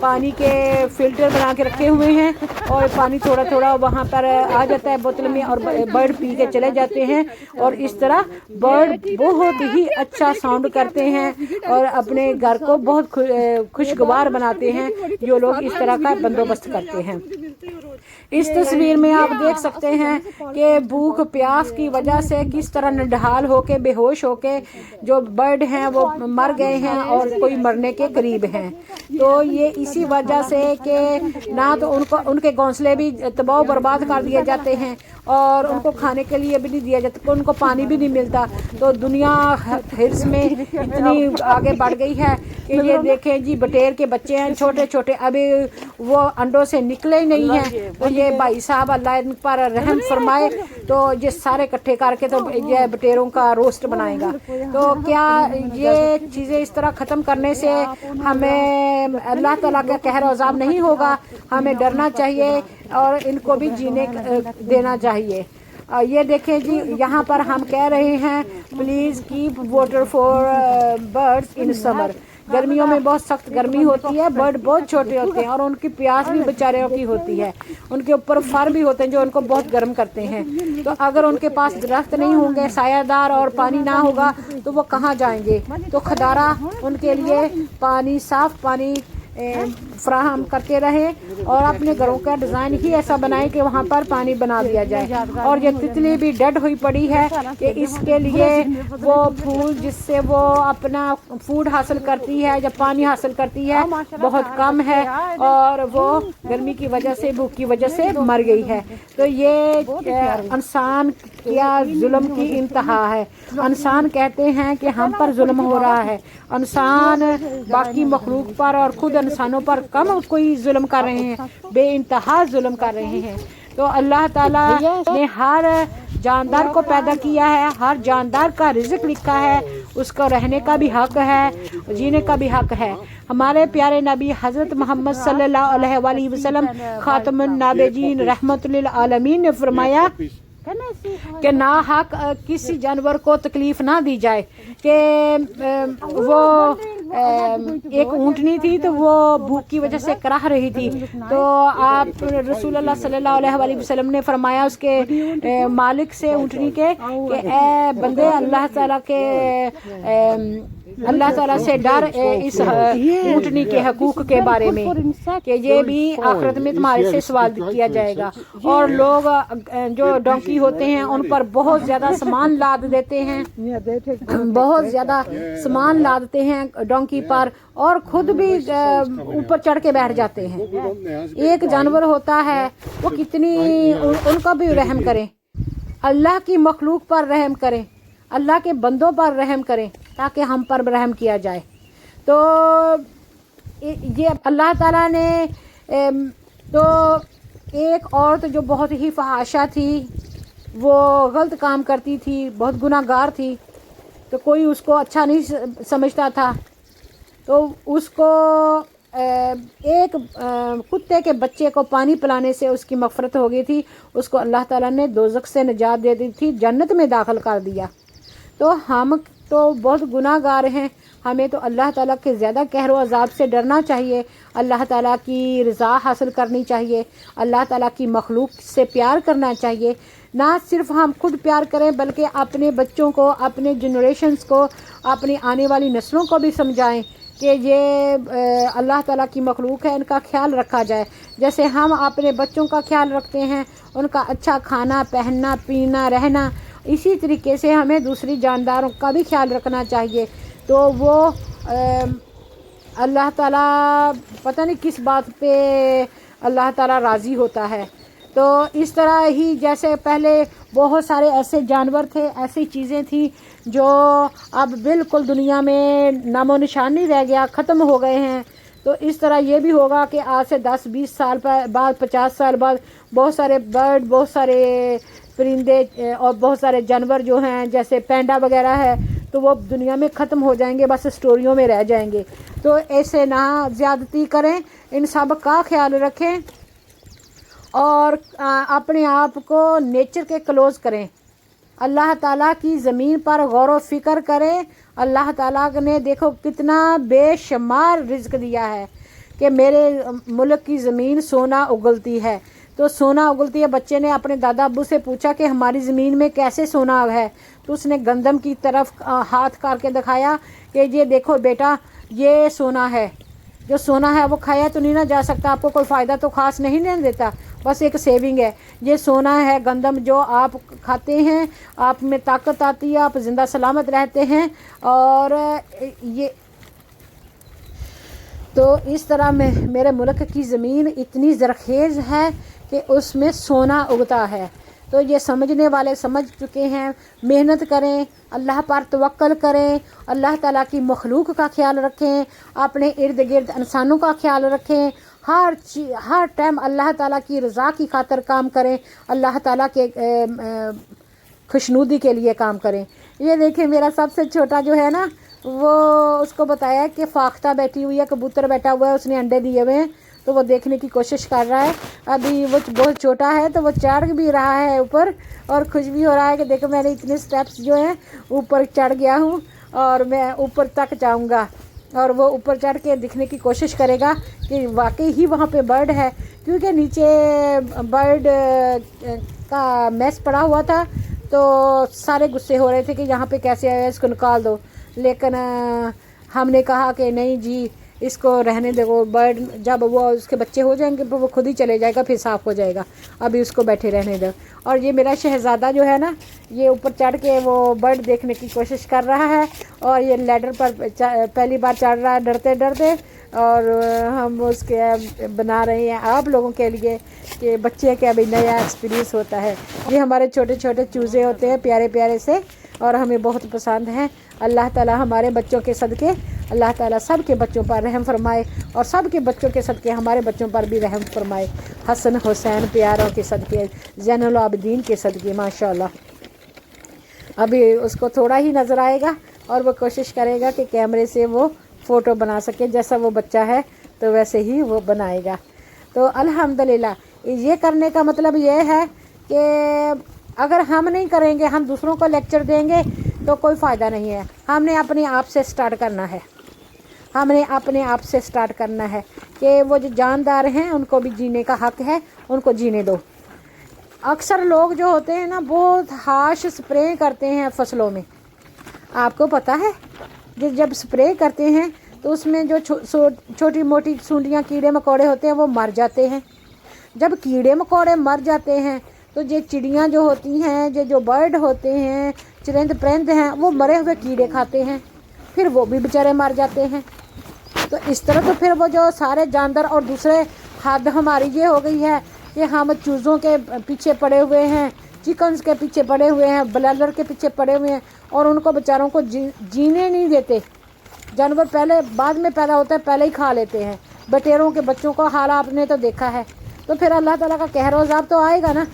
پانی کے فلٹر بنا کے رکھے ہوئے ہیں اور پانی تھوڑا تھوڑا وہاں پر آ جاتا ہے بوتل میں اور برڈ پی کے چلے جاتے ہیں اور اس طرح برڈ بہت ہی اچھا ساؤنڈ کرتے ہیں اور اپنے گھر کو بہت خوشگوار بناتے ہیں جو لوگ اس طرح کا بندوبست کرتے ہیں۔ اس تصویر میں آپ دیکھ سکتے ہیں کہ بھوک پیاس کی وجہ سے کس طرح نڈھال ہو کے بے ہوش ہو کے جو برڈ ہیں وہ مر گئے ہیں اور کوئی مرنے کے قریب ہیں۔ تو یہ اسی وجہ سے کہ نہ تو ان کے گھونسلے بھی تباہ و برباد کر دیے جاتے ہیں اور ان کو کھانے کے لیے بھی نہیں دیا جاتا، ان کو پانی بھی نہیں ملتا۔ تو دنیا حرص میں اتنی آگے بڑھ گئی ہے کہ یہ دیکھیں جی بٹیر کے بچے ہیں چھوٹے چھوٹے، ابھی وہ انڈوں سے نکلے ہی نہیں ہیں۔ تو یہ بھائی صاحب اللہ ان پر رحم فرمائے، تو یہ سارے اکٹھے کر کے تو یہ بٹیروں کا روسٹ بنائے گا۔ تو کیا یہ چیزیں اس طرح ختم کرنے سے ہمیں اللہ تعالیٰ کا قہر و عذاب نہیں ہوگا؟ ہمیں ڈرنا چاہیے اور ان کو بھی جینے دینا چاہیے۔ یہ دیکھیں جی یہاں پر ہم کہہ رہے ہیں please keep water for birds in summer. گرمیوں میں بہت سخت گرمی ہوتی ہے، برڈ بہت چھوٹے ہوتے ہیں اور ان کی پیاس بھی بیچاروں کی ہوتی ہے، ان کے اوپر فر بھی ہوتے ہیں جو ان کو بہت گرم کرتے ہیں۔ تو اگر ان کے پاس درخت نہیں ہوں گے، سایہ دار اور پانی نہ ہوگا تو وہ کہاں جائیں گے؟ تو خدارہ ان کے لیے پانی، صاف پانی فراہم کرتے رہے اور اپنے گھروں کا ڈیزائن ہی ایسا بنائے کہ وہاں پر پانی بنا دیا جائے۔ اور یہ تتلی بھی ڈیڈ ہوئی پڑی ہے کہ اس کے لیے وہ پھول جس سے وہ اپنا فوڈ حاصل کرتی ہے یا پانی حاصل کرتی ہے بہت کم ہے اور وہ گرمی کی وجہ سے، بھوک کی وجہ سے مر گئی ہے۔ تو یہ انسان کیا ظلم کی انتہا ہے۔ انسان کہتے ہیں کہ ہم پر ظلم ہو رہا ہے، انسان باقی مخلوق پر اور خود انسانوں پر کم کوئی ظلم کر رہے ہیں، بے انتہا ظلم کر رہے ہیں۔ تو اللہ تعالیٰ نے ہر جاندار کو پیدا کیا ہے، ہر جاندار کا رزق لکھا ہے، اس کو رہنے کا بھی حق ہے، جینے کا بھی حق ہے۔ ہمارے پیارے نبی حضرت محمد صلی اللہ علیہ وآلہ وسلم خاتم النبیین رحمت للعالمین نے فرمایا کہ ناحق کسی جانور کو تکلیف نہ دی جائے۔ کہ وہ ایک اونٹنی تھی تو وہ بھوک کی وجہ سے کراہ رہی تھی، تو آپ رسول اللہ صلی اللہ علیہ وآلہ وسلم نے فرمایا اس کے مالک سے اونٹنی کے کہ اے بندے اللہ تعالیٰ سے ڈر اس اونٹنی کے حقوق کے بارے میں کہ یہ بھی آخرت میں تمہارے سے سوال کیا جائے گا۔ اور لوگ جو ڈونکی ہوتے ہیں ان پر بہت زیادہ سامان لاد دیتے ہیں، بہت زیادہ سامان لادتے ہیں ڈونکی پر اور خود بھی اوپر چڑھ کے بیٹھ جاتے ہیں۔ ایک جانور ہوتا ہے وہ کتنی ان کا بھی رحم کریں، اللہ کی مخلوق پر رحم کریں، اللہ کے بندوں پر رحم کریں تاکہ ہم پر رحم کیا جائے۔ تو یہ اللہ تعالیٰ نے تو ایک عورت جو بہت ہی فحاشہ تھی، وہ غلط کام کرتی تھی، بہت گناہ گار تھی، تو کوئی اس کو اچھا نہیں سمجھتا تھا، تو اس کو ایک کتے کے بچے کو پانی پلانے سے اس کی مغفرت ہو گئی تھی، اس کو اللہ تعالیٰ نے دوزخ سے نجات دے دی تھی، جنت میں داخل کر دیا۔ تو ہم تو بہت گناہ گار ہیں، ہمیں تو اللہ تعالیٰ کے زیادہ قہر و عذاب سے ڈرنا چاہیے، اللہ تعالیٰ کی رضا حاصل کرنی چاہیے، اللہ تعالیٰ کی مخلوق سے پیار کرنا چاہیے۔ نہ صرف ہم خود پیار کریں بلکہ اپنے بچوں کو، اپنے جنریشنز کو، اپنی آنے والی نسلوں کو بھی سمجھائیں کہ یہ اللہ تعالیٰ کی مخلوق ہے، ان کا خیال رکھا جائے۔ جیسے ہم اپنے بچوں کا خیال رکھتے ہیں، ان کا اچھا کھانا پہننا پینا رہنا، اسی طریقے سے ہمیں دوسری جانداروں کا بھی خیال رکھنا چاہیے۔ تو وہ اللہ تعالیٰ پتہ نہیں کس بات پہ اللہ تعالیٰ راضی ہوتا ہے۔ تو اس طرح ہی جیسے پہلے بہت سارے ایسے جانور تھے، ایسی چیزیں تھیں جو اب بالکل دنیا میں نام و نشان نہیں رہ گیا، ختم ہو گئے ہیں۔ تو اس طرح یہ بھی ہوگا کہ آج سے 10-20 سال بعد، 50 سال بعد بہت سارے برڈ، بہت سارے پرندے اور بہت سارے جانور جو ہیں جیسے پینڈا وغیرہ ہے تو وہ دنیا میں ختم ہو جائیں گے، بس اسٹوریوں میں رہ جائیں گے۔ تو ایسے نہ زیادتی کریں، ان سب کا خیال رکھیں اور اپنے آپ کو نیچر کے کلوز کریں، اللہ تعالیٰ کی زمین پر غور و فکر کریں۔ اللہ تعالیٰ نے دیکھو کتنا بے شمار رزق دیا ہے، کہ میرے ملک کی زمین سونا اگلتی ہے. تو سونا اگلتی ہے. بچے نے اپنے دادا ابو سے پوچھا کہ ہماری زمین میں کیسے سونا ہے؟ تو اس نے گندم کی طرف ہاتھ کر کے دکھایا کہ یہ دیکھو بیٹا یہ سونا ہے. جو سونا ہے وہ کھایا تو نہیں نہ جا سکتا, آپ کو کوئی فائدہ تو خاص نہیں دیتا, بس ایک سیونگ ہے. یہ سونا ہے گندم جو آپ کھاتے ہیں, آپ میں طاقت آتی ہے, آپ زندہ سلامت رہتے ہیں. اور یہ تو اس طرح میں میرے ملک کی زمین اتنی زرخیز ہے کہ اس میں سونا اگتا ہے. تو یہ سمجھنے والے سمجھ چکے ہیں. محنت کریں, اللہ پر توکل کریں, اللہ تعالیٰ کی مخلوق کا خیال رکھیں, اپنے ارد گرد انسانوں کا خیال رکھیں, ہر ٹائم اللہ تعالیٰ کی رضا کی خاطر کام کریں, اللہ تعالیٰ کے خوشنودی کے لیے کام کریں. یہ دیکھیں میرا سب سے چھوٹا جو ہے نا, وہ اس کو بتایا کہ فاختہ بیٹھی ہوئی ہے, کبوتر بیٹھا ہوا ہے, اس نے انڈے دیے ہوئے ہیں, تو وہ دیکھنے کی کوشش کر رہا ہے. ابھی وہ بہت چھوٹا ہے تو وہ چڑھ بھی رہا ہے اوپر, اور خوش بھی ہو رہا ہے کہ دیکھو میں نے اتنے سٹیپس جو ہیں اوپر چڑھ گیا ہوں اور میں اوپر تک جاؤں گا. اور وہ اوپر چڑھ کے دکھنے کی کوشش کرے گا کہ واقعی ہی وہاں پہ برڈ ہے, کیونکہ نیچے برڈ کا میس پڑا ہوا تھا. تو سارے غصے ہو رہے تھے کہ یہاں پہ کیسے آیا, اس کو نکال دو. لیکن ہم نے کہا کہ نہیں جی اس کو رہنے دو, برڈ جب وہ اس کے بچے ہو جائیں گے وہ خود ہی چلے جائے گا, پھر صاف ہو جائے گا, ابھی اس کو بیٹھے رہنے دو. اور یہ میرا شہزادہ جو ہے نا, یہ اوپر چڑھ کے وہ برڈ دیکھنے کی کوشش کر رہا ہے, اور یہ لیڈر پر پہلی بار چڑھ رہا ہے ڈرتے ڈرتے. اور ہم اس کے بنا رہے ہیں آپ لوگوں کے لیے کہ بچے کا بھی نیا ایکسپیرینس ہوتا ہے. یہ ہمارے چھوٹے چھوٹے چوزے ہوتے ہیں پیارے پیارے سے, اور ہمیں بہت پسند ہیں. اللہ تعالیٰ ہمارے بچوں کے صدقے, اللہ تعالیٰ سب کے بچوں پر رحم فرمائے, اور سب کے بچوں کے صدقے ہمارے بچوں پر بھی رحم فرمائے. حسن حسین پیاروں کے صدقے, زین العابدین کے صدقے, ماشاءاللہ. ابھی اس کو تھوڑا ہی نظر آئے گا اور وہ کوشش کرے گا کہ کیمرے سے وہ فوٹو بنا سکے, جیسا وہ بچہ ہے تو ویسے ہی وہ بنائے گا. تو الحمدللہ یہ کرنے کا مطلب یہ ہے کہ اگر ہم نہیں کریں گے, ہم دوسروں کو لیکچر دیں گے تو کوئی فائدہ نہیں ہے. ہم نے اپنے آپ سے سٹارٹ کرنا ہے, ہم نے اپنے آپ سے سٹارٹ کرنا ہے کہ وہ جو جاندار ہیں ان کو بھی جینے کا حق ہے, ان کو جینے دو. اکثر لوگ جو ہوتے ہیں نا بہت ہارش سپرے کرتے ہیں فصلوں میں, آپ کو پتہ ہے جب سپرے کرتے ہیں تو اس میں جو چھوٹی موٹی سونڈیاں کیڑے مکوڑے ہوتے ہیں وہ مر جاتے ہیں. جب کیڑے مکوڑے مر جاتے ہیں تو یہ چڑیاں جو ہوتی ہیں, یہ جو برڈ ہوتے ہیں, چرند پرند ہیں, وہ مرے ہوئے کیڑے کھاتے ہیں, پھر وہ بھی بیچارے مر جاتے ہیں. تو اس طرح تو پھر وہ جو سارے جاندار, اور دوسرے حد ہماری یہ ہو گئی ہے کہ ہم چوزوں کے پیچھے پڑے ہوئے ہیں, چکنز کے پیچھے پڑے ہوئے ہیں, بلالر کے پیچھے پڑے ہوئے ہیں, اور ان کو بیچاروں کو جینے نہیں دیتے. جانور پہلے بعد میں پیدا ہوتا ہے, پہلے ہی کھا لیتے ہیں. بٹیروں کے بچوں کو حال آپ نے تو دیکھا ہے. تو پھر اللہ تعالیٰ کا قہر و عذاب تو آئے گا نا.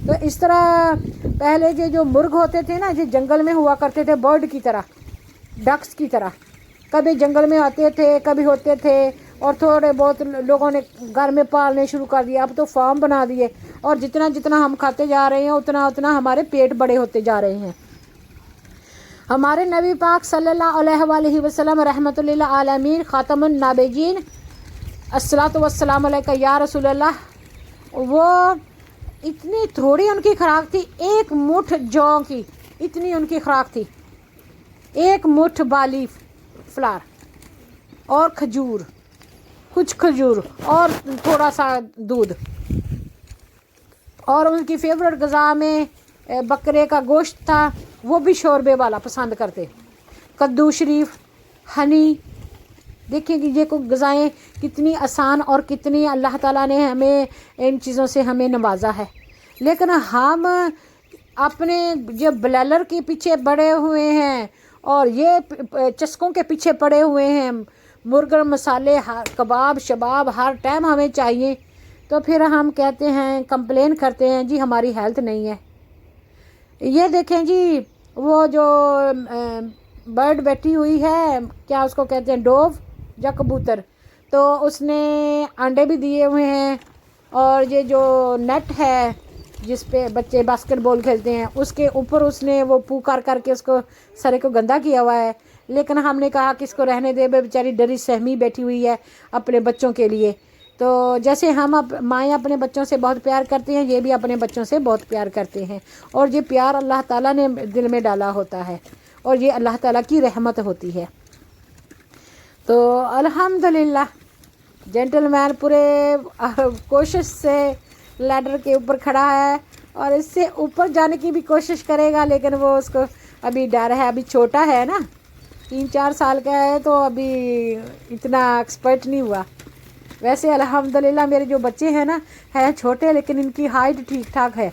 تو اس طرح پہلے یہ جو مرغ ہوتے تھے نا, یہ جنگل میں ہوا کرتے تھے برڈ کی طرح, ڈکس کی طرح, کبھی جنگل میں آتے تھے کبھی ہوتے تھے, اور تھوڑے بہت لوگوں نے گھر میں پالنے شروع کر دیا. اب تو فارم بنا دیے, اور جتنا جتنا ہم کھاتے جا رہے ہیں اتنا اتنا ہمارے پیٹ بڑے ہوتے جا رہے ہیں. ہمارے نبی پاک صلی اللہ علیہ وآلہ وسلم رحمۃ اللہ عالمین خاتم النبیین الصلاۃ والسلام علیکہ یا رسول اللہ, وہ اتنی تھوڑی ان کی خوراک تھی, ایک مٹھ جو کی اتنی ان کی خوراک تھی, ایک مٹھ بالی فلار اور کھجور, کچھ کھجور اور تھوڑا سا دودھ. اور ان کی فیوریٹ غذا میں بکرے کا گوشت تھا, وہ بھی شوربے والا پسند کرتے. کدو شریف, ہنی. دیکھیں کہ یہ کوئی غذائیں کتنی آسان اور کتنی اللہ تعالیٰ نے ہمیں ان چیزوں سے ہمیں نوازا ہے. لیکن ہم اپنے جو بلالر کے پیچھے پڑے ہوئے ہیں اور یہ چسکوں کے پیچھے پڑے ہوئے ہیں, مرغ مسالے کباب شباب ہر ٹائم ہمیں چاہیے, تو پھر ہم کہتے ہیں کمپلین کرتے ہیں جی ہماری ہیلتھ نہیں ہے. یہ دیکھیں جی وہ جو برڈ بیٹھی ہوئی ہے, کیا اس کو کہتے ہیں, ڈوو یا کبوتر, تو اس نے انڈے بھی دیے ہوئے ہیں, اور یہ جو نیٹ ہے جس پہ بچے باسکٹ بال کھیلتے ہیں اس کے اوپر اس نے وہ پو کر کے اس کو سرے کو گندا کیا ہوا ہے. لیکن ہم نے کہا کہ اس کو رہنے دے، بیچاری ڈری سہمی بیٹھی ہوئی ہے اپنے بچوں کے لیے۔ تو جیسے ہم مائیں اپنے بچوں سے بہت پیار کرتے ہیں، یہ بھی اپنے بچوں سے بہت پیار کرتے ہیں، اور یہ پیار اللہ تعالیٰ نے دل میں ڈالا ہوتا ہے، اور یہ اللہ تعالیٰ کی رحمت ہوتی ہے۔ تو الحمدللہ جینٹل مین پورے کوشش سے لیڈر کے اوپر کھڑا ہے، اور اس سے اوپر جانے کی بھی کوشش کرے گا، لیکن وہ اس کو ابھی ڈر ہے، ابھی چھوٹا ہے نا، 3-4 سال کا ہے، تو ابھی اتنا ایکسپرٹ نہیں ہوا۔ ویسے الحمدللہ میرے جو بچے ہیں نا ہیں چھوٹے، لیکن ان کی ہائٹ ٹھیک ٹھاک ہے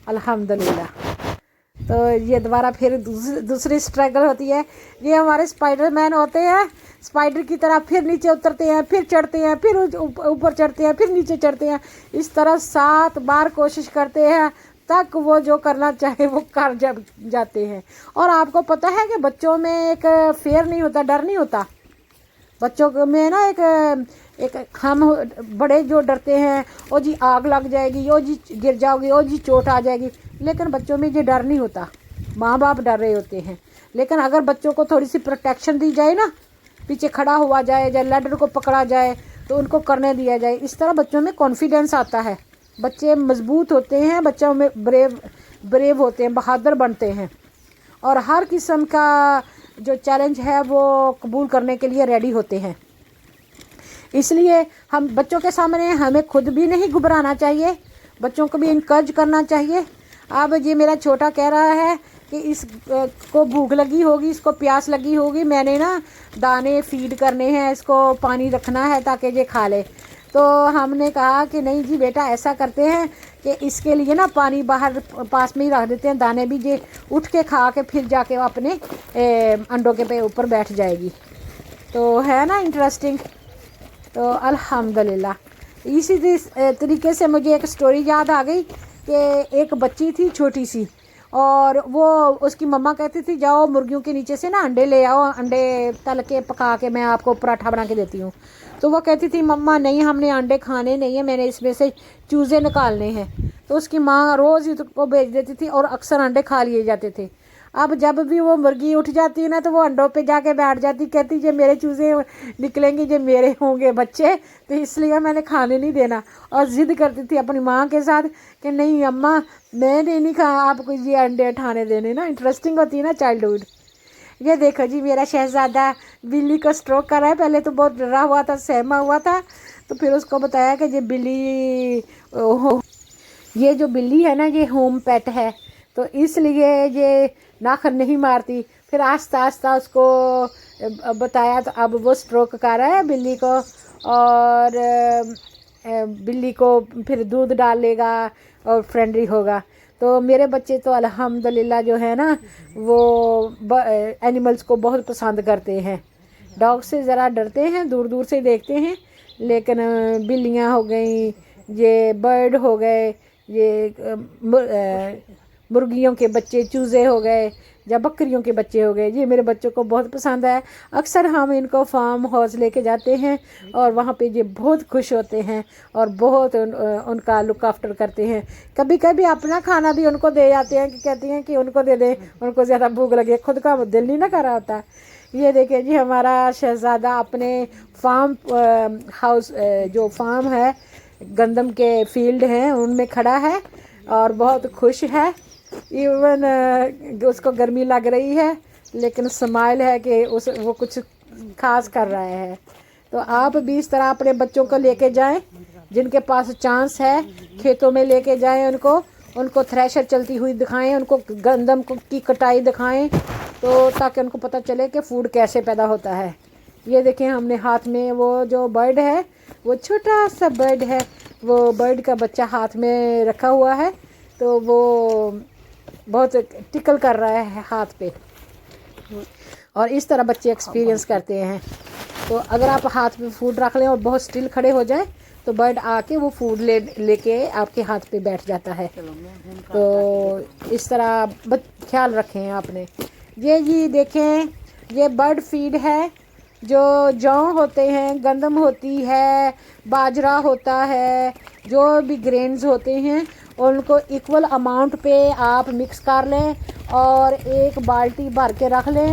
الحمدللہ۔ تو یہ دوبارہ پھر دوسری سٹرگل ہوتی ہے۔ یہ ہمارے اسپائڈر مین ہوتے ہیں، اسپائڈر کی طرح پھر نیچے اترتے ہیں، پھر چڑھتے ہیں، پھر اوپر چڑھتے ہیں، پھر نیچے چڑھتے ہیں، اس طرح 7 بار کوشش کرتے ہیں تک وہ جو کرنا چاہے وہ کر جاتے ہیں۔ اور آپ کو پتہ ہے کہ بچوں میں ایک فیئر نہیں ہوتا، ڈر نہیں ہوتا بچوں میں نا، ایک ہم بڑے جو ڈرتے ہیں، او جی آگ لگ جائے گی، او جی گر جاؤ گی، او جی چوٹ آ جائے گی، لیکن بچوں میں یہ ڈر نہیں ہوتا، ماں باپ ڈر رہے ہوتے ہیں۔ لیکن اگر بچوں کو تھوڑی سی پروٹیکشن دی جائے نا، پیچھے کھڑا ہوا جائے یا لیڈر کو پکڑا جائے تو ان کو کرنے دیا جائے، اس طرح بچوں میں کانفیڈنس آتا ہے، بچے مضبوط ہوتے ہیں، بچوں میں بریو ہوتے ہیں، بہادر بنتے ہیں، اور ہر قسم کا جو چیلنج ہے وہ قبول کرنے کے لیے ریڈی ہوتے ہیں۔ اس لیے ہم بچوں کے سامنے ہمیں خود بھی نہیں گھبرانا چاہیے، بچوں کو بھی انکریج کرنا چاہیے۔ اب یہ میرا چھوٹا کہہ رہا ہے کہ اس کو بھوک لگی ہوگی، اس کو پیاس لگی ہوگی، میں نے نا دانے فیڈ کرنے ہیں، اس کو پانی رکھنا ہے تاکہ یہ کھا لے۔ تو ہم نے کہا کہ نہیں جی بیٹا، ایسا کرتے ہیں کہ اس کے لیے نا پانی باہر پاس میں ہی رکھ دیتے ہیں، دانے بھی یہ اٹھ کے کھا کے پھر جا کے وہ اپنے انڈوں کے اوپر بیٹھ جائے گی۔ تو ہے نا انٹرسٹنگ۔ تو الحمدللہ اسی طریقے سے مجھے ایک سٹوری یاد آ گئی کہ ایک بچی تھی چھوٹی سی، اور وہ اس کی مما کہتی تھی جاؤ مرغیوں کے نیچے سے نا انڈے لے آؤ، انڈے تل کے پکا کے میں آپ کو پراٹھا بنا کے دیتی ہوں۔ تو وہ کہتی تھی مما نہیں، ہم نے انڈے کھانے نہیں ہیں، میں نے اس میں سے چوزے نکالنے ہیں۔ تو اس کی ماں روز ہی کو بھیج دیتی تھی، اور اکثر انڈے کھا لیے جاتے تھے۔ اب جب بھی وہ مرغی اٹھ جاتی ہے نا تو وہ انڈوں پہ جا کے بیٹھ جاتی، کہتی یہ میرے چوزے نکلیں گے، یہ میرے ہوں گے بچے، تو اس لیے میں نے کھانے نہیں دینا، اور ضد کرتی تھی اپنی ماں کے ساتھ کہ نہیں اماں میں نے نہیں کھایا، آپ کو یہ انڈے اٹھانے دینے نا۔ انٹرسٹنگ ہوتی ہے نا چائلڈہڈ۔ یہ دیکھو جی میرا شہزادہ بلی کو سٹروک کر رہا ہے، پہلے تو بہت ڈرا ہوا تھا، سہما ہوا تھا، تو پھر اس کو بتایا کہ یہ بلی یہ جو بلی ہے نا یہ ہوم پیٹ ہے، تو اس لیے یہ ناخن نہیں مارتی۔ پھر آہستہ آہستہ اس کو بتایا، تو اب وہ سٹروک کر رہا ہے بلی کو، اور بلی کو پھر دودھ ڈال لے گا اور فرینڈلی ہوگا۔ تو میرے بچے تو الحمدللہ جو ہے نا وہ اینیملز کو بہت پسند کرتے ہیں، ڈاگ سے ذرا ڈرتے ہیں، دور دور سے دیکھتے ہیں، لیکن بلیاں ہو گئیں، یہ برڈ ہو گئے، یہ مرغیوں کے بچے چوزے ہو گئے، یا بکریوں کے بچے ہو گئے، یہ میرے بچوں کو بہت پسند ہے۔ اکثر ہم ان کو فارم ہاؤس لے کے جاتے ہیں، اور وہاں پہ یہ بہت خوش ہوتے ہیں اور بہت ان کا لک آفٹر کرتے ہیں۔ کبھی کبھی اپنا کھانا بھی ان کو دے جاتے ہیں، کہ کہتے ہیں کہ ان کو دے دیں، ان کو زیادہ بھوک لگے، خود کا دل نہیں نہ کر رہا ہوتا۔ یہ دیکھیں جی ہمارا شہزادہ اپنے فارم ہاؤس جو فارم ہے، گندم کے فیلڈ ہیں ان میں کھڑا ہے اور بہت خوش ہے۔ ایون اس کو گرمی لگ رہی ہے لیکن سمائل ہے کہ وہ کچھ خاص کر رہا ہے۔ تو آپ بھی اس طرح اپنے بچوں کو لے کے جائیں، جن کے پاس چانس ہے کھیتوں میں لے کے جائیں، ان کو تھریشر چلتی ہوئی دکھائیں، ان کو گندم کی کٹائی دکھائیں، تو تاکہ ان کو پتہ چلے کہ فوڈ کیسے پیدا ہوتا ہے۔ یہ دیکھیں ہم نے ہاتھ میں وہ جو برڈ ہے، وہ چھوٹا سا برڈ ہے، وہ برڈ کا بچہ ہاتھ میں رکھا ہوا ہے، تو وہ بہت ٹکل کر رہا ہے ہاتھ پہ، اور اس طرح بچے ایکسپیرینس کرتے ہیں۔ تو اگر آپ ہاتھ پہ فوڈ رکھ لیں اور بہت اسٹل کھڑے ہو جائیں تو برڈ آ کے وہ فوڈ لے کے آپ کے ہاتھ پہ بیٹھ جاتا ہے۔ تو اس طرح خیال رکھیں آپ نے۔ یہ جی دیکھیں یہ برڈ فیڈ ہے، جو جو ہوتے ہیں، گندم ہوتی ہے، باجرا ہوتا ہے، جو بھی گرینز ہوتے ہیں ان کو ایکول اماؤنٹ پہ آپ مکس کر لیں اور ایک بالٹی بھر کے رکھ لیں،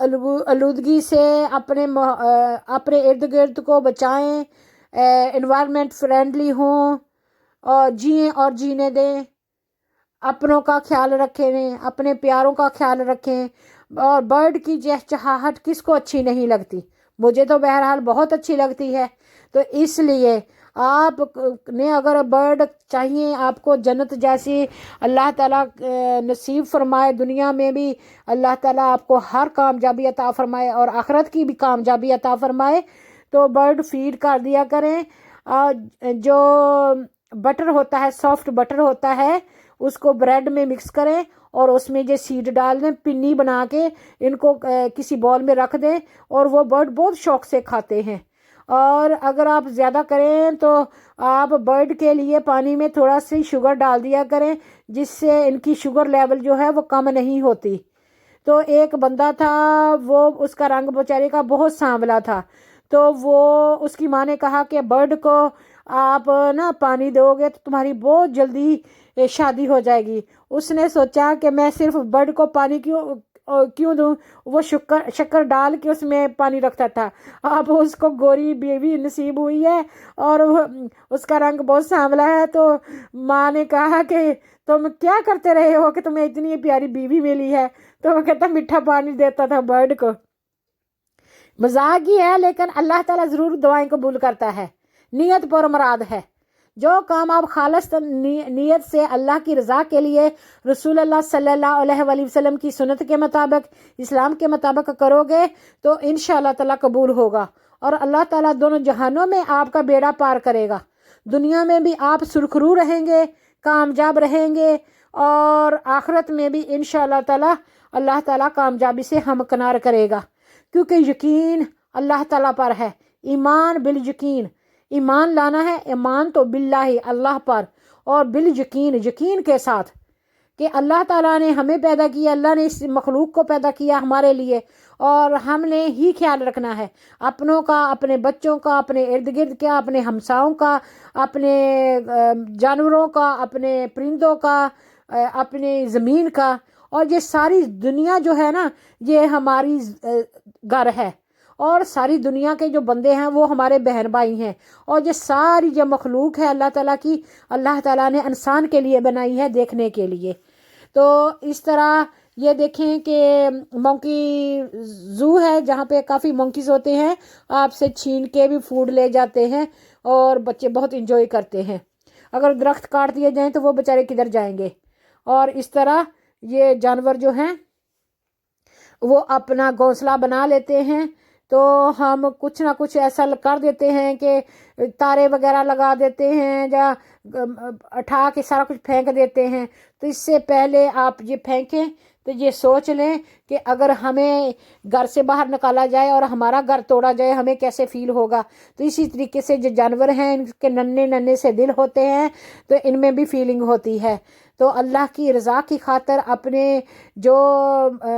آلودگی سے اپنے ارد گرد کو بچائیں، انوائرمنٹ فرینڈلی ہوں اور جئیں اور جینے دیں، اپنوں کا خیال رکھیں، اپنے پیاروں کا خیال رکھیں۔ اور برڈ کی چہچہاہٹ کس کو اچھی نہیں لگتی؟ مجھے تو بہرحال بہت اچھی لگتی ہے۔ تو اس لیے آپ نے اگر برڈ چاہیے آپ کو جنت جیسی اللہ تعالیٰ نصیب فرمائے، دنیا میں بھی اللہ تعالیٰ آپ کو ہر کامیابی عطا فرمائے اور آخرت کی بھی کامیابی عطا فرمائے، تو برڈ فیڈ کر دیا کریں۔ جو بٹر ہوتا ہے، سافٹ بٹر ہوتا ہے، اس کو بریڈ میں مکس کریں اور اس میں یہ سیڈ ڈال دیں، پنی بنا کے ان کو کسی بول میں رکھ دیں، اور وہ برڈ بہت شوق سے کھاتے ہیں۔ اور اگر آپ زیادہ کریں تو آپ برڈ کے لیے پانی میں تھوڑا سی شوگر ڈال دیا کریں، جس سے ان کی شوگر لیول جو ہے وہ کم نہیں ہوتی۔ تو ایک بندہ تھا، وہ اس کا رنگ بیچارے کا بہت سانولا تھا، تو وہ اس کی ماں نے کہا کہ برڈ کو آپ نا پانی دو گے تو تمہاری بہت جلدی شادی ہو جائے گی۔ اس نے سوچا کہ میں صرف برڈ کو پانی کیوں دوں، وہ شکر ڈال کے اس میں پانی رکھتا تھا۔ اب اس کو گوری بیوی نصیب ہوئی ہے اور اس کا رنگ بہت سانولا ہے، تو ماں نے کہا کہ تم کیا کرتے رہے ہو کہ تمہیں اتنی پیاری بیوی ملی ہے؟ تو وہ کہتا میٹھا پانی دیتا تھا برڈ کو۔ مزاق ہی ہے، لیکن اللہ تعالیٰ ضرور دعائیں قبول کرتا ہے، نیت پر مراد ہے۔ جو کام آپ خالص نیت سے اللہ کی رضا کے لیے رسول اللہ صلی اللہ علیہ وآلہ وسلم کی سنت کے مطابق، اسلام کے مطابق کرو گے تو انشاءاللہ تعالیٰ قبول ہوگا، اور اللہ تعالیٰ دونوں جہانوں میں آپ کا بیڑا پار کرے گا۔ دنیا میں بھی آپ سرخرو رہیں گے، کامیاب رہیں گے، اور آخرت میں بھی انشاءاللہ تعالیٰ اللہ تعالیٰ کامیابی سے ہمکنار کرے گا، کیونکہ یقین اللہ تعالیٰ پر ہے۔ ایمان بالیقین، ایمان لانا ہے، ایمان تو باللہ اللہ پر، اور بالیقین یقین کے ساتھ کہ اللہ تعالیٰ نے ہمیں پیدا کیا، اللہ نے اس مخلوق کو پیدا کیا ہمارے لیے، اور ہم نے ہی خیال رکھنا ہے اپنوں کا، اپنے بچوں کا، اپنے ارد گرد کا، اپنے ہمساؤں کا، اپنے جانوروں کا، اپنے پرندوں کا، اپنے زمین کا۔ اور یہ ساری دنیا جو ہے نا، یہ ہماری گھر ہے، اور ساری دنیا کے جو بندے ہیں وہ ہمارے بہن بھائی ہیں، اور یہ ساری جو مخلوق ہے اللہ تعالیٰ کی، اللہ تعالیٰ نے انسان کے لیے بنائی ہے، دیکھنے کے لیے۔ تو اس طرح یہ دیکھیں کہ مونکی زو ہے جہاں پہ کافی مونکیز ہوتے ہیں، آپ سے چھین کے بھی فوڈ لے جاتے ہیں، اور بچے بہت انجوائے کرتے ہیں۔ اگر درخت کاٹ دیے جائیں تو وہ بیچارے کدھر جائیں گے؟ اور اس طرح یہ جانور جو ہیں وہ اپنا گھونسلہ بنا لیتے ہیں، تو ہم کچھ نہ کچھ ایسا کر دیتے ہیں کہ تارے وغیرہ لگا دیتے ہیں، یا اٹھا کے سارا کچھ پھینک دیتے ہیں۔ تو اس سے پہلے آپ یہ پھینکیں تو یہ سوچ لیں کہ اگر ہمیں گھر سے باہر نکالا جائے اور ہمارا گھر توڑا جائے ہمیں کیسے فیل ہوگا۔ تو اسی طریقے سے جو جانور ہیں ان کے ننھے ننھے سے دل ہوتے ہیں، تو ان میں بھی فیلنگ ہوتی ہے۔ تو اللہ کی رضا کی خاطر اپنے جو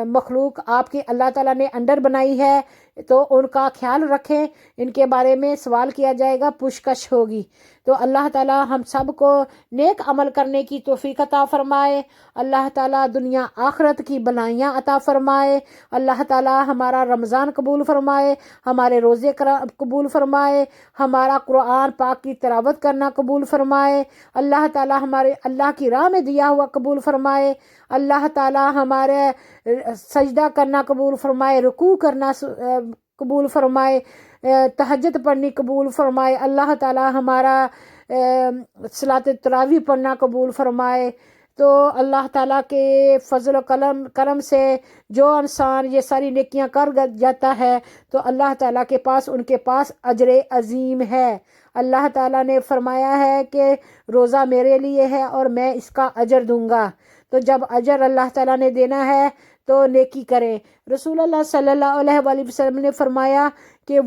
مخلوق آپ کی اللہ تعالیٰ نے انڈر بنائی ہے، تو ان کا خیال رکھیں، ان کے بارے میں سوال کیا جائے گا، پوچھ گچھ ہوگی۔ تو اللہ تعالیٰ ہم سب کو نیک عمل کرنے کی توفیق عطا فرمائے، اللہ تعالیٰ دنیا آخرت کی بلائیاں عطا فرمائے، اللہ تعالیٰ ہمارا رمضان قبول فرمائے، ہمارے روزے قبول فرمائے، ہمارا قرآن پاک کی تلاوت کرنا قبول فرمائے، اللہ تعالیٰ ہمارے اللہ کی راہ میں دیا ہوا قبول فرمائے، اللہ تعالیٰ ہمارے سجدہ کرنا قبول فرمائے، رکوع کرنا قبول فرمائے، تہجد پڑھنی قبول فرمائے، اللہ تعالیٰ ہمارا صلاۃ تراویح پڑھنا قبول فرمائے۔ تو اللہ تعالیٰ کے فضل و کرم سے جو انسان یہ ساری نیکیاں کر جاتا ہے تو اللہ تعالیٰ کے پاس ان کے پاس اجر عظیم ہے۔ اللہ تعالیٰ نے فرمایا ہے کہ روزہ میرے لیے ہے اور میں اس کا اجر دوں گا۔ تو جب اجر اللہ تعالیٰ نے دینا ہے تو نیکی کریں۔ رسول اللہ صلی اللہ علیہ وآلہ وسلم نے فرمایا کہ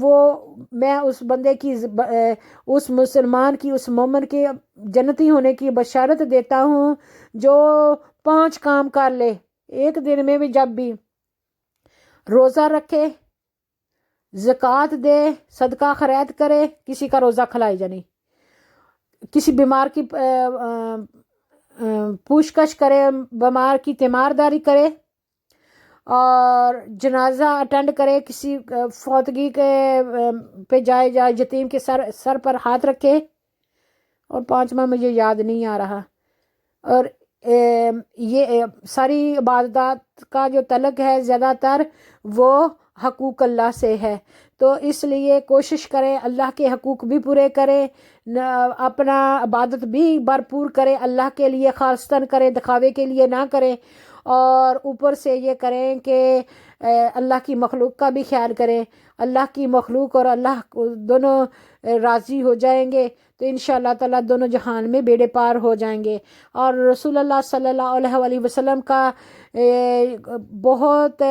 میں اس بندے کی، اس مسلمان کی، اس مومن کے جنتی ہونے کی بشارت دیتا ہوں جو 5 کام کر لے ایک دن میں بھی، جب بھی روزہ رکھے، زکوٰۃ دے، صدقہ خیرات کرے، کسی کا روزہ کھلائے جا نہیں، کسی بیمار کی پوچھ گچھ کرے، بیمار کی تیمارداری کرے، اور جنازہ اٹینڈ کرے، کسی فوتگی کے پہ جائے یتیم کے سر پر ہاتھ رکھے، اور پانچواں مجھے یاد نہیں آ رہا۔ اور یہ ساری عبادات کا جو تعلق ہے زیادہ تر وہ حقوق اللہ سے ہے، تو اس لیے کوشش کریں اللہ کے حقوق بھی پورے کریں، اپنا عبادت بھی بھرپور کریں، اللہ کے لیے خاصتاً کریں، دکھاوے کے لیے نہ کریں، اور اوپر سے یہ کریں کہ اللہ کی مخلوق کا بھی خیال کریں۔ اللہ کی مخلوق اور اللہ دونوں راضی ہو جائیں گے تو انشاءاللہ تعالیٰ دونوں جہان میں بیڑے پار ہو جائیں گے۔ اور رسول اللہ صلی اللہ علیہ وآلہ وسلم کا بہت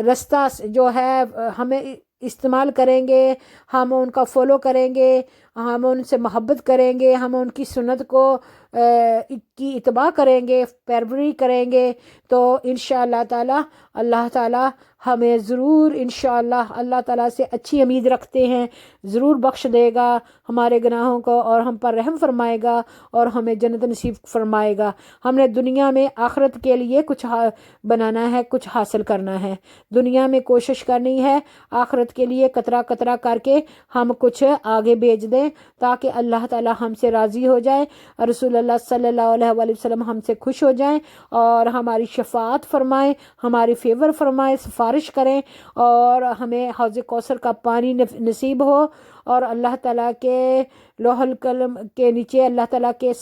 رستہ جو ہے ہمیں استعمال کریں گے، ہم ان کا فالو کریں گے، ہم ان سے محبت کریں گے، ہم ان کی سنت کو کی اتباع کریں گے، پیروی کریں گے، تو انشاءاللہ تعالی اللہ تعالی ہمیں ضرور انشاءاللہ اللہ تعالیٰ سے اچھی امید رکھتے ہیں، ضرور بخش دے گا ہمارے گناہوں کو، اور ہم پر رحم فرمائے گا، اور ہمیں جنت نصیب فرمائے گا۔ ہم نے دنیا میں آخرت کے لیے کچھ بنانا ہے، کچھ حاصل کرنا ہے، دنیا میں کوشش کرنی ہے، آخرت کے لیے قطرہ قطرہ کر کے ہم کچھ آگے بھیج دیں تاکہ اللہ تعالیٰ ہم سے راضی ہو جائے، اور رسول اللہ صلی اللہ علیہ وآلہ وسلم ہم سے خوش ہو جائیں اور ہماری شفاعت فرمائیں، ہماری فیور فرمائیں، سفارش کریں، اور ہمیں حوض کوثر کا پانی نصیب ہو، اور اللہ تعالیٰ کے لوح القلم کے نیچے، اللہ تعالیٰ کے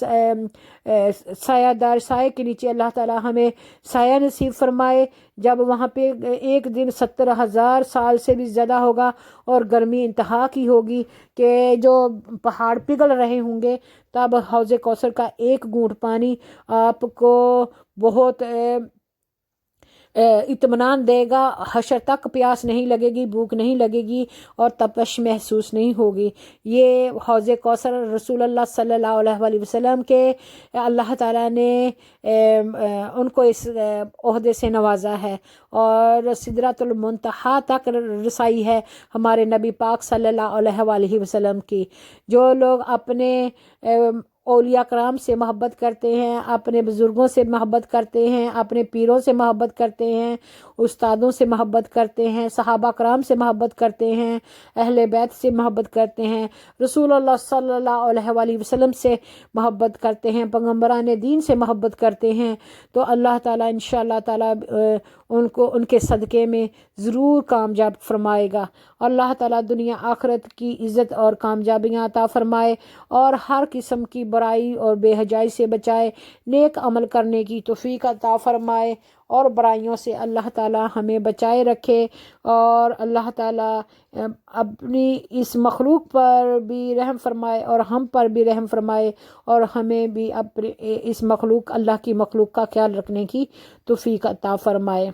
سایہ دار سائے کے نیچے اللہ تعالیٰ ہمیں سایہ نصیب فرمائے، جب وہاں پہ ایک دن 70,000 سال سے بھی زیادہ ہوگا اور گرمی انتہا کی ہوگی کہ جو پہاڑ پگھل رہے ہوں گے، تب حوض کوثر کا ایک گھونٹ پانی آپ کو بہت اطمینان دے گا، حشر تک پیاس نہیں لگے گی، بھوک نہیں لگے گی، اور تپش محسوس نہیں ہوگی۔ یہ حوض کوثر رسول اللہ صلی اللہ علیہ وآلہ وسلم کے اللہ تعالیٰ نے ان کو اس عہدے سے نوازا ہے، اور سدرۃ المنتہا تک رسائی ہے ہمارے نبی پاک صلی اللہ علیہ وآلہ وسلم کی۔ جو لوگ اپنے اولیاء کرام سے محبت کرتے ہیں، اپنے بزرگوں سے محبت کرتے ہیں، اپنے پیروں سے محبت کرتے ہیں، استادوں سے محبت کرتے ہیں، صحابہ کرام سے محبت کرتے ہیں، اہل بیت سے محبت کرتے ہیں، رسول اللہ صلی اللہ علیہ وآلہ وسلم سے محبت کرتے ہیں، پیغمبران دین سے محبت کرتے ہیں، تو اللہ تعالیٰ انشاءاللہ تعالیٰ ان کے صدقے میں ضرور کامیاب فرمائے گا۔ اللہ تعالیٰ دنیا آخرت کی عزت اور کامیابیاں عطا فرمائے، اور ہر قسم کی برائی اور بے حجائی سے بچائے، نیک عمل کرنے کی توفیق عطا فرمائے، اور برائیوں سے اللہ تعالیٰ ہمیں بچائے رکھے، اور اللہ تعالیٰ اپنی اس مخلوق پر بھی رحم فرمائے اور ہم پر بھی رحم فرمائے، اور ہمیں بھی اپنے اس مخلوق اللہ کی مخلوق کا خیال رکھنے کی توفیق عطا فرمائے۔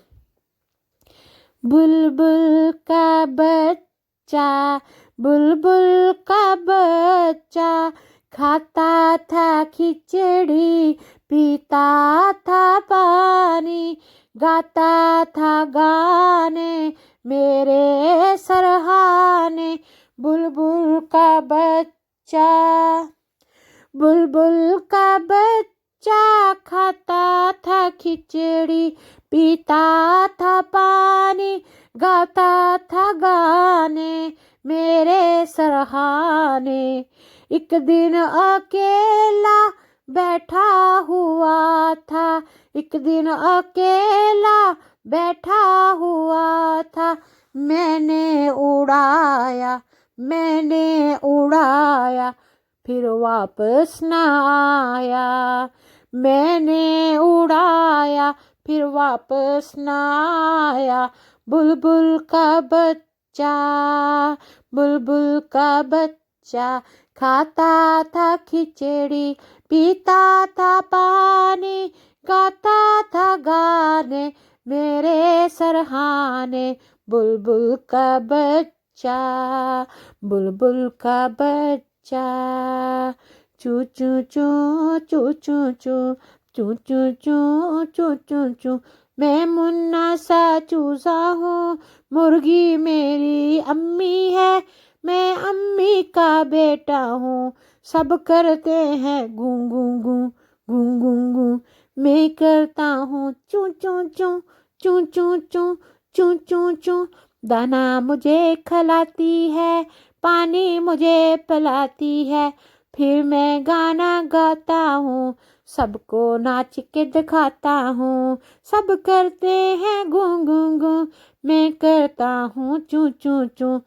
بلبل کا بچہ، بلبل کا بچہ کھاتا تھا کھچڑی، پیتا تھا پانی، گاتا تھا گانے میرے سرہانے۔ بلبل کا بچہ، بلبل کا بچہ کھاتا تھا کھچڑی، پیتا تھا پانی، گاتا تھا گانے میرے سرہانے۔ ایک دن اکیلا بیٹھا ہوا تھا، ایک دن اکیلا بیٹھا ہوا تھا، میں نے اڑایا، میں نے اڑایا، پھر واپس نہ آیا، میں نے اڑایا، پھر واپس نہ آیا۔ بلبل کا بچہ، بلبل کا بچہ کھاتا تھا کھچڑی، پیتا تھا پانی، گاتا تھا گانے میرے سرہانے۔ بلبل کا بچہ، بلبل کا بچہ، چو چو چو چو چو چو چو چو چو چو چو چو، میں منا سا چوزا ہوں، مرغی میری امی ہے، میں امی کا بیٹا ہوں، سب کرتے ہیں گوں گوں گوں گوں گوں گوں، میں کرتا ہوں چوں چوں چوں چوں چوں چوں چوں چوں چوں، دانا مجھے کھلاتی ہے، پانی مجھے پلاتی ہے، پھر میں گانا گاتا ہوں، سب کو ناچ کے دکھاتا ہوں، سب کرتے ہیں گوں گوں گوں، میں کرتا ہوں چوں چوں چوں،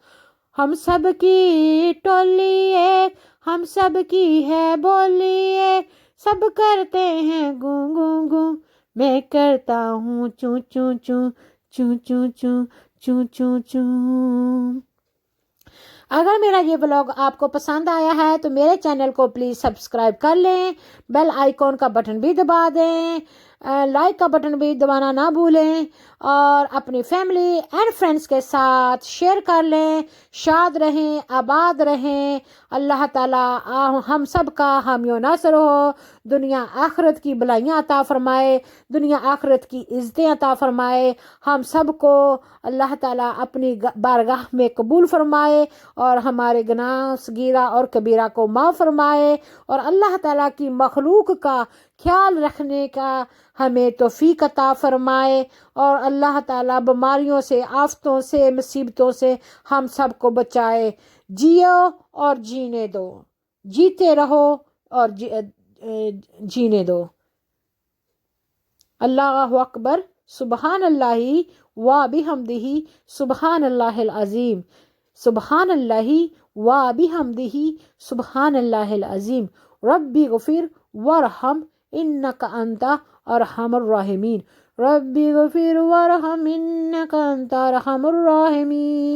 ہم سب کی ٹولی ایک، ہم سب کی ہے بولی ایک، سب کرتے ہیں گوں گوں گوں، میں کرتا ہوں چوں چوں چوں چوں چوں چوں چوں چوں چوں۔ اگر میرا یہ بلاگ آپ کو پسند آیا ہے تو میرے چینل کو پلیز سبسکرائب کر لیں، بیل آئیکن کا بٹن بھی دبا دیں، لائک کا بٹن بھی دبانا نہ بھولیں، اور اپنی فیملی اینڈ فرینڈس کے ساتھ شیئر کر لیں۔ شاد رہیں، آباد رہیں، اللہ تعالیٰ ہم سب کا حامی و ناصر ہو، دنیا آخرت کی بلائیاں عطا فرمائے، دنیا آخرت کی عزتیں عطا فرمائے، ہم سب کو اللہ تعالیٰ اپنی بارگاہ میں قبول فرمائے، اور ہمارے گناہ صغیرہ اور کبیرہ کو معاف فرمائے، اور اللہ تعالیٰ کی مخلوق کا خیال رکھنے کا ہمیں توفیق عطا فرمائے، اور اللہ تعالیٰ بیماریوں سے، آفتوں سے، مصیبتوں سے ہم سب کو بچائے۔ جیو اور جینے دو، جیتے رہو اور جینے دو۔ اللہ اکبر، سبحان اللہ و بحمدہ، سبحان اللہ العظیم، سبحان اللہ و بحمدہ، سبحان اللہ العظیم، ربی غفر ورحم انک انت ارحم الراحمین، ربی غفر ورحم انک انت ارحم الراحمین۔